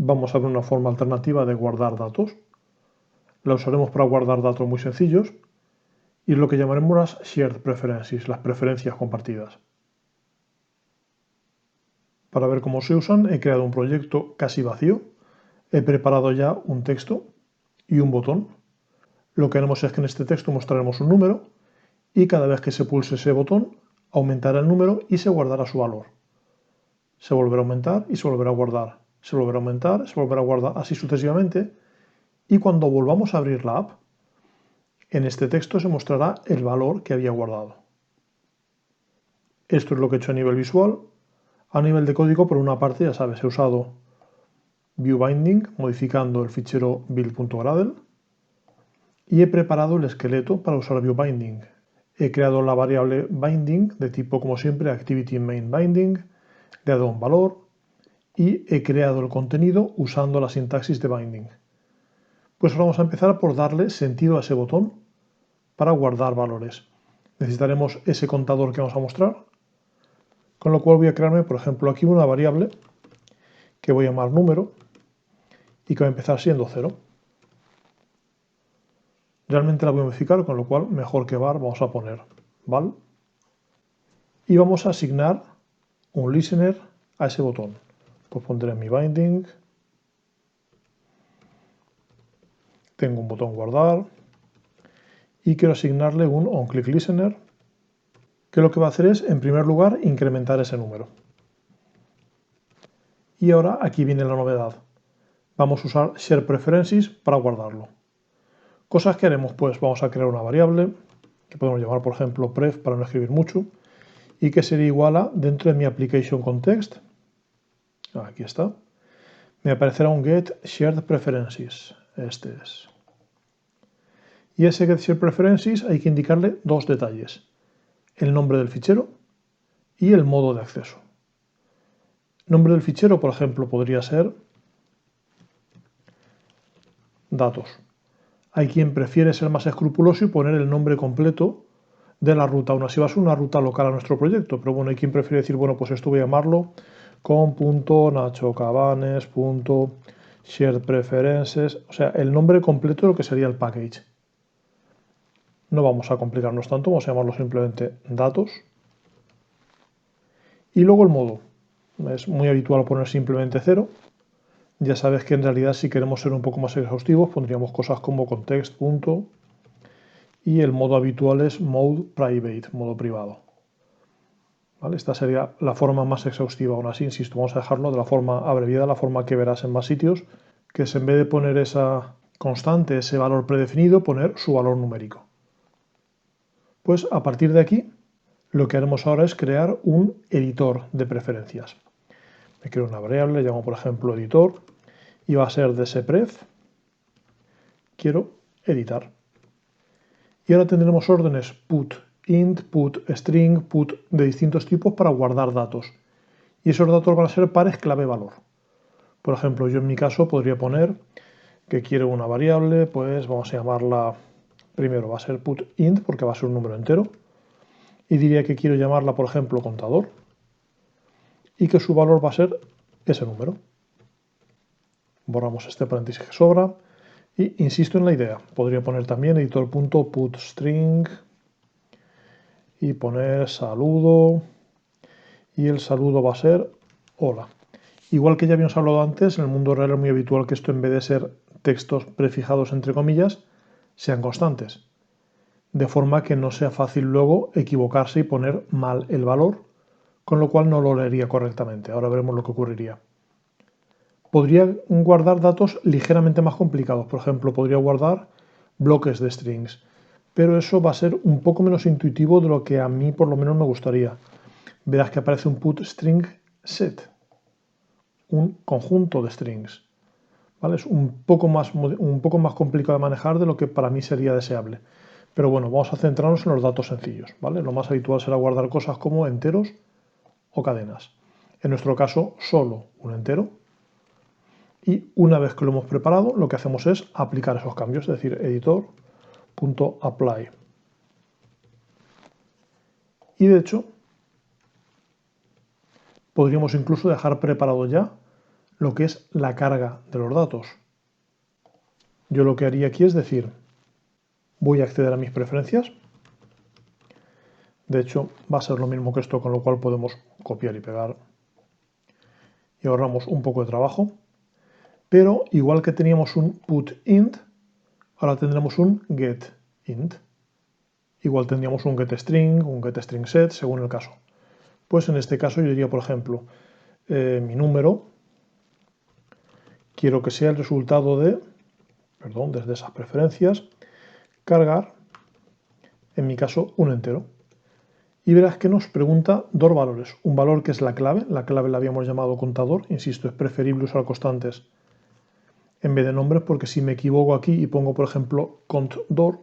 vamos a ver una forma alternativa de guardar datos. La usaremos para guardar datos muy sencillos y es lo que llamaremos las Shared Preferences, las preferencias compartidas. Para ver cómo se usan, he creado un proyecto casi vacío. He preparado ya un texto y un botón. Lo que haremos es que en este texto mostraremos un número y cada vez que se pulse ese botón, aumentará el número y se guardará su valor. Se volverá a aumentar y se volverá a guardar. Se volverá a aumentar, se volverá a guardar, así sucesivamente. Y cuando volvamos a abrir la app, en este texto se mostrará el valor que había guardado. Esto es lo que he hecho a nivel visual. A nivel de código, por una parte, ya sabes, he usado viewBinding, modificando el fichero build.gradle, y he preparado el esqueleto para usar viewBinding. He creado la variable binding de tipo, como siempre, ActivityMainBinding, le he dado un valor y he creado el contenido usando la sintaxis de binding. Pues ahora vamos a empezar por darle sentido a ese botón para guardar valores. Necesitaremos ese contador que vamos a mostrar, con lo cual voy a crearme, por ejemplo, aquí una variable que voy a llamar número y que va a empezar siendo 0. Realmente la voy a modificar, con lo cual mejor que var vamos a poner val. Y vamos a asignar un listener a ese botón. Pues pondré mi binding, tengo un botón guardar y quiero asignarle un onClickListener, que lo que va a hacer es, en primer lugar, incrementar ese número. Y ahora aquí viene la novedad. Vamos a usar SharePreferences para guardarlo. Cosas que haremos, pues vamos a crear una variable, que podemos llamar por ejemplo pref para no escribir mucho, y que sería igual a, dentro de mi application context, aquí está, me aparecerá un get shared preferences, este es. Y ese get shared preferences hay que indicarle dos detalles, el nombre del fichero y el modo de acceso. Nombre del fichero, por ejemplo, podría ser datos. Hay quien prefiere ser más escrupuloso y poner el nombre completo de la ruta. Aún así va a ser una ruta local a nuestro proyecto, pero bueno, hay quien prefiere decir, bueno, pues esto voy a llamarlo con.nachocabanes.sharedpreferences, o sea, el nombre completo de lo que sería el package. No vamos a complicarnos tanto, vamos a llamarlo simplemente datos. Y luego el modo. Es muy habitual poner simplemente 0. Ya sabes que en realidad si queremos ser un poco más exhaustivos pondríamos cosas como context. Y el modo habitual es mode private, modo privado. ¿Vale? Esta sería la forma más exhaustiva. Aún así, insisto, vamos a dejarlo de la forma abreviada, la forma que verás en más sitios, que es en vez de poner esa constante, ese valor predefinido, poner su valor numérico. Pues a partir de aquí, lo que haremos ahora es crear un editor de preferencias. Me creo una variable, llamo por ejemplo editor, y va a ser de sepref, quiero editar. Y ahora tendremos órdenes put int, put string, put de distintos tipos para guardar datos. Y esos datos van a ser pares clave-valor. Por ejemplo, yo en mi caso podría poner que quiero una variable, pues vamos a llamarla, primero va a ser put int porque va a ser un número entero. Y diría que quiero llamarla, por ejemplo, contador. Y que su valor va a ser ese número. Borramos este paréntesis que sobra. Y insisto en la idea, podría poner también editor.putString y poner saludo, y el saludo va a ser hola. Igual que ya habíamos hablado antes, en el mundo real es muy habitual que esto, en vez de ser textos prefijados entre comillas, sean constantes, de forma que no sea fácil luego equivocarse y poner mal el valor, con lo cual no lo leería correctamente. Ahora veremos lo que ocurriría. Podría guardar datos ligeramente más complicados. Por ejemplo, podría guardar bloques de strings. Pero eso va a ser un poco menos intuitivo de lo que a mí por lo menos me gustaría. Verás que aparece un put string set, un conjunto de strings. ¿Vale? Es un poco más complicado de manejar de lo que para mí sería deseable. Pero bueno, vamos a centrarnos en los datos sencillos. ¿Vale? Lo más habitual será guardar cosas como enteros o cadenas. En nuestro caso, solo un entero. Y una vez que lo hemos preparado, lo que hacemos es aplicar esos cambios, es decir, editor.apply. Y de hecho, podríamos incluso dejar preparado ya lo que es la carga de los datos. Yo lo que haría aquí es decir, voy a acceder a mis preferencias. De hecho, va a ser lo mismo que esto, con lo cual podemos copiar y pegar y ahorramos un poco de trabajo. Pero igual que teníamos un putInt, ahora tendremos un getInt. Igual tendríamos un getString, un getStringSet, según el caso. Pues en este caso yo diría, por ejemplo, mi número, quiero que sea el resultado de, desde esas preferencias, cargar, en mi caso, un entero. Y verás que nos pregunta dos valores. Un valor que es la clave la habíamos llamado contador, insisto, es preferible usar constantes en vez de nombres, porque si me equivoco aquí y pongo, por ejemplo, contdor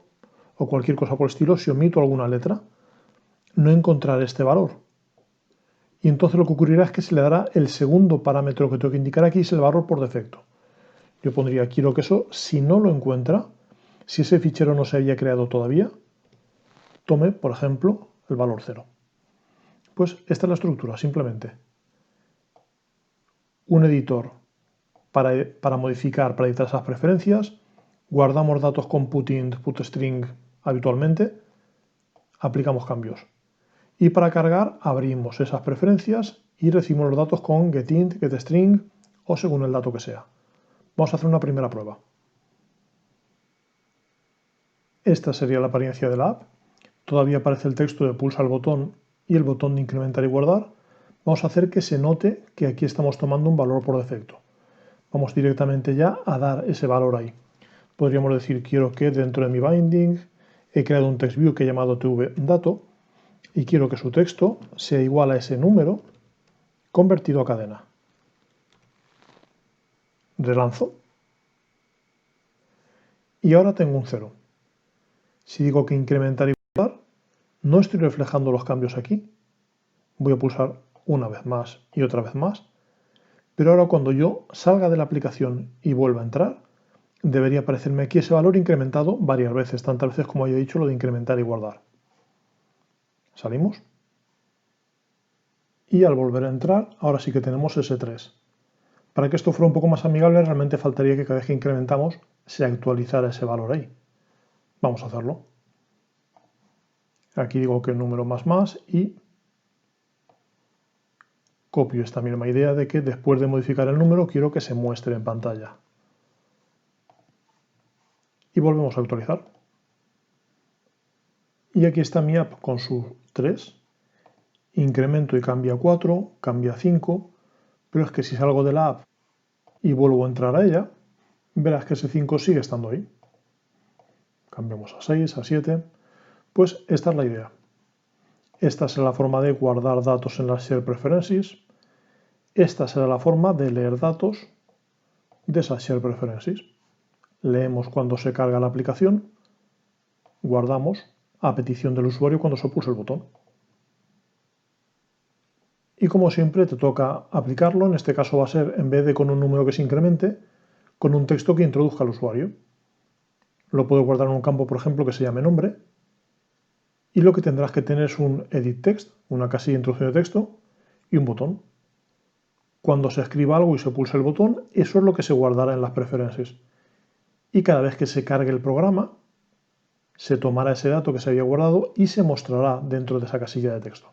o cualquier cosa por el estilo, si omito alguna letra, no encontraré este valor. Y entonces lo que ocurrirá es que se le dará el segundo parámetro que tengo que indicar aquí, es el valor por defecto. Yo pondría, quiero que eso, si no lo encuentra, si ese fichero no se había creado todavía, tome, por ejemplo, el valor 0. Pues esta es la estructura, simplemente. Un editor para modificar, para editar esas preferencias, guardamos datos con putInt, putString habitualmente, aplicamos cambios. Y para cargar, abrimos esas preferencias y recibimos los datos con getInt, getString o según el dato que sea. Vamos a hacer una primera prueba. Esta sería la apariencia de la app. Todavía aparece el texto de pulsa el botón y el botón de incrementar y guardar. Vamos a hacer que se note que aquí estamos tomando un valor por defecto. Vamos directamente ya a dar ese valor ahí. Podríamos decir, quiero que dentro de mi binding he creado un text view que he llamado tvDato y quiero que su texto sea igual a ese número convertido a cadena. Relanzo. Y ahora tengo un 0. Si digo que incrementar y guardar, no estoy reflejando los cambios aquí. Voy a pulsar una vez más y otra vez más. Pero ahora cuando yo salga de la aplicación y vuelva a entrar, debería aparecerme aquí ese valor incrementado varias veces, tantas veces como haya dicho lo de incrementar y guardar. Salimos. Y al volver a entrar, ahora sí que tenemos ese 3. Para que esto fuera un poco más amigable, realmente faltaría que cada vez que incrementamos se actualizara ese valor ahí. Vamos a hacerlo. Aquí digo que el número más y copio esta misma idea de que después de modificar el número quiero que se muestre en pantalla. Y volvemos a actualizar. Y aquí está mi app con su 3. Incremento y cambia a 4, cambia a 5, pero es que si salgo de la app y vuelvo a entrar a ella, verás que ese 5 sigue estando ahí. Cambiamos a 6, a 7. Pues esta es la idea. Esta será la forma de guardar datos en las Share Preferences. Esta será la forma de leer datos de esas Share Preferences. Leemos cuando se carga la aplicación, guardamos a petición del usuario cuando se pulsa el botón. Y como siempre te toca aplicarlo, en este caso va a ser, en vez de con un número que se incremente, con un texto que introduzca al usuario. Lo puedo guardar en un campo, por ejemplo, que se llame nombre. Y lo que tendrás que tener es un edit text, una casilla de introducción de texto y un botón. Cuando se escriba algo y se pulse el botón, eso es lo que se guardará en las preferencias. Y cada vez que se cargue el programa, se tomará ese dato que se había guardado y se mostrará dentro de esa casilla de texto.